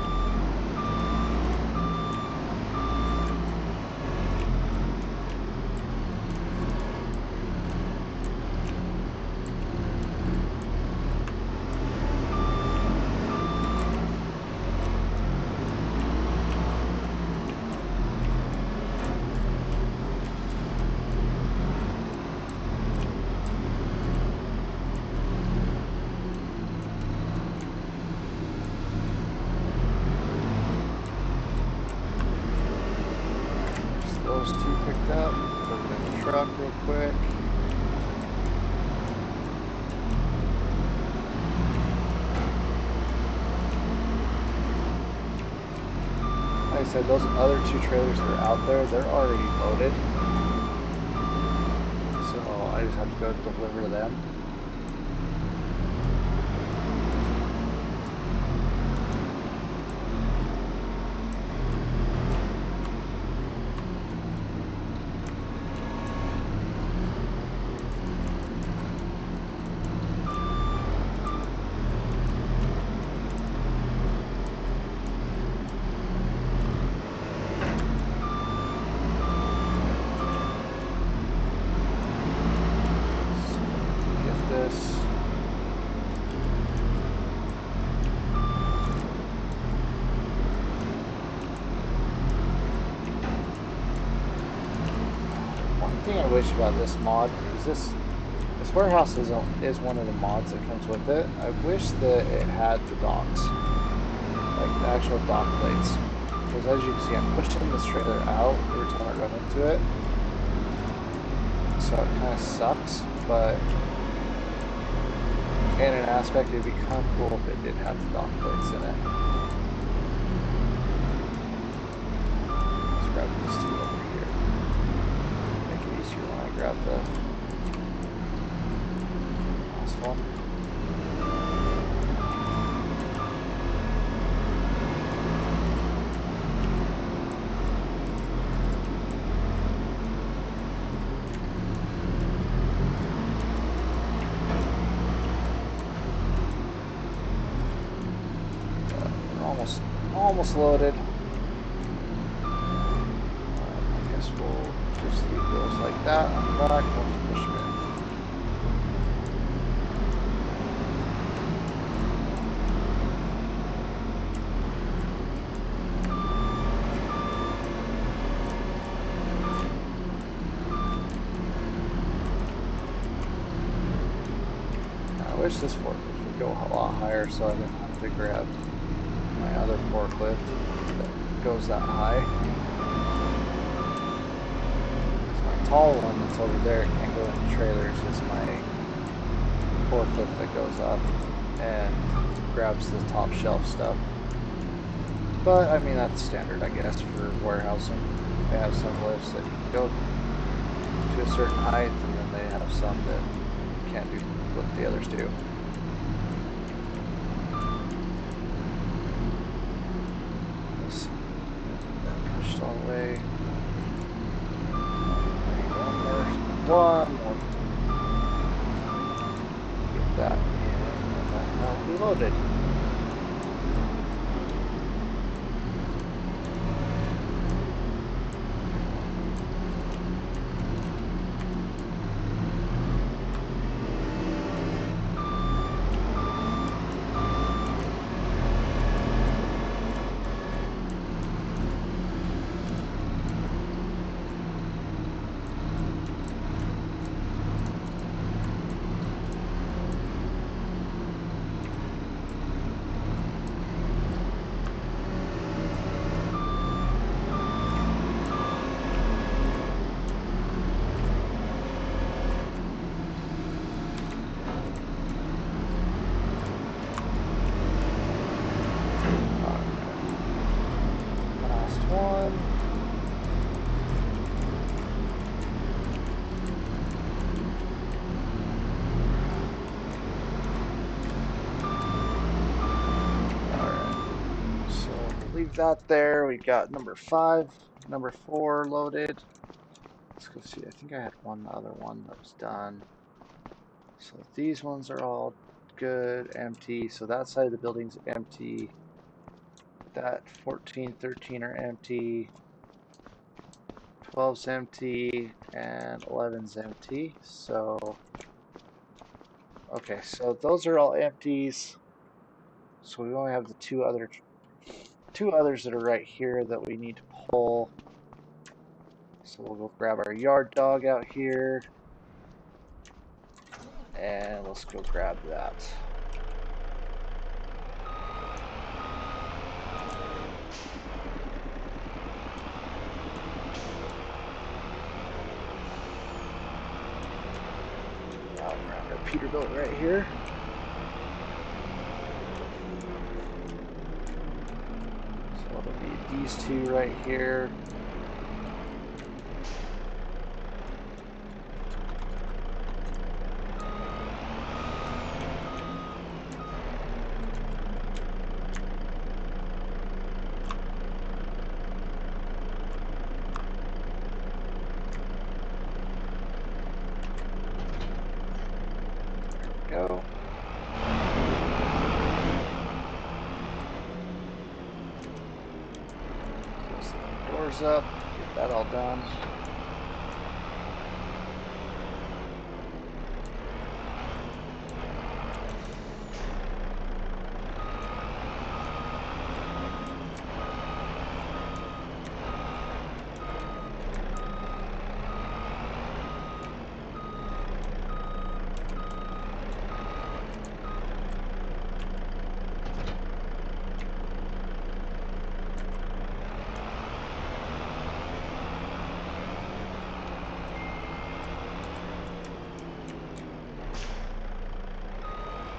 Those two picked up. Put them in the truck real quick. Like I said, those other two trailers that are out there, they're already loaded. So I just have to go deliver them. I wish about this mod is this warehouse is one of the mods that comes with it. I wish that it had the docks, like the actual dock plates, because as you can see, I'm pushing this trailer out every time I run into it, so it kind of sucks. But in an aspect, it'd be kind of cool if it did have the dock plates in it. Let's grab these two over here. When I grab the last one. We're almost loaded. I guess we'll just leave those like that on the back. We'll push them in. I wish this forklift would go a lot higher so I didn't have to grab my other forklift that goes that high. My tall one that's over there can't go in the trailers. It's my forklift that goes up and grabs the top shelf stuff. But I mean, that's standard, I guess, for warehousing. They have some lifts that can go to a certain height, and then they have some that can't do what the others do. Pushed all the way. One more. Get that in, and that now will be loaded. one. Alright, so we'll leave that there. We got number 5, number 4 loaded. Let's go see. I think I had one other one that was done. So these ones are all good, empty. So that side of the building's empty. That 14, 13 are empty. 12's empty and 11's empty. So, okay, so those are all empties. So we only have the two others that are right here that we need to pull. So we'll go grab our yard dog out here. And let's go grab that. Out around our Peterbilt right here. So it'll be these two right here. Go. Close the doors up. Get that all done.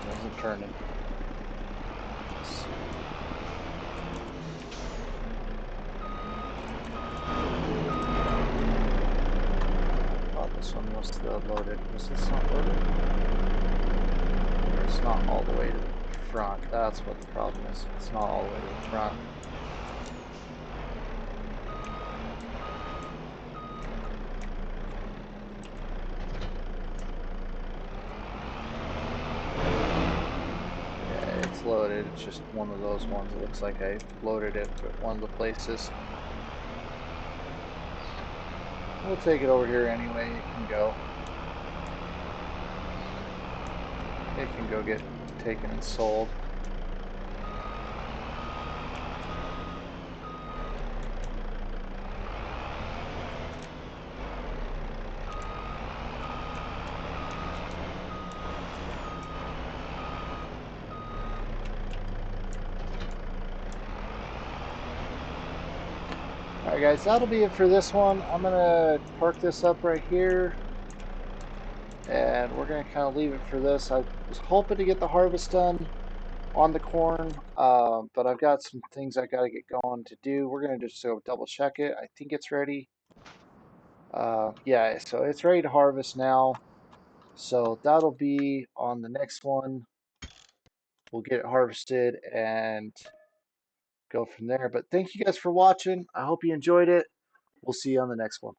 Wasn't turning. Thought this one was loaded. Was this not loaded? Or it's not all the way to the front. That's what the problem is. It's not all the way to the front. Yeah, it's loaded. It's just one of those ones. It looks like I loaded it at one of the places. We'll take it over here anyway. It can go. It can go get taken and sold. Alright guys, that'll be it for this one. I'm going to park this up right here. And we're going to kind of leave it for this. I was hoping to get the harvest done on the corn, but I've got some things I got to get going to do. We're going to just go double check it. I think it's ready. Yeah, so it's ready to harvest now. So that'll be on the next one. We'll get it harvested and go from there. But thank you guys for watching. I hope you enjoyed it. We'll see you on the next one.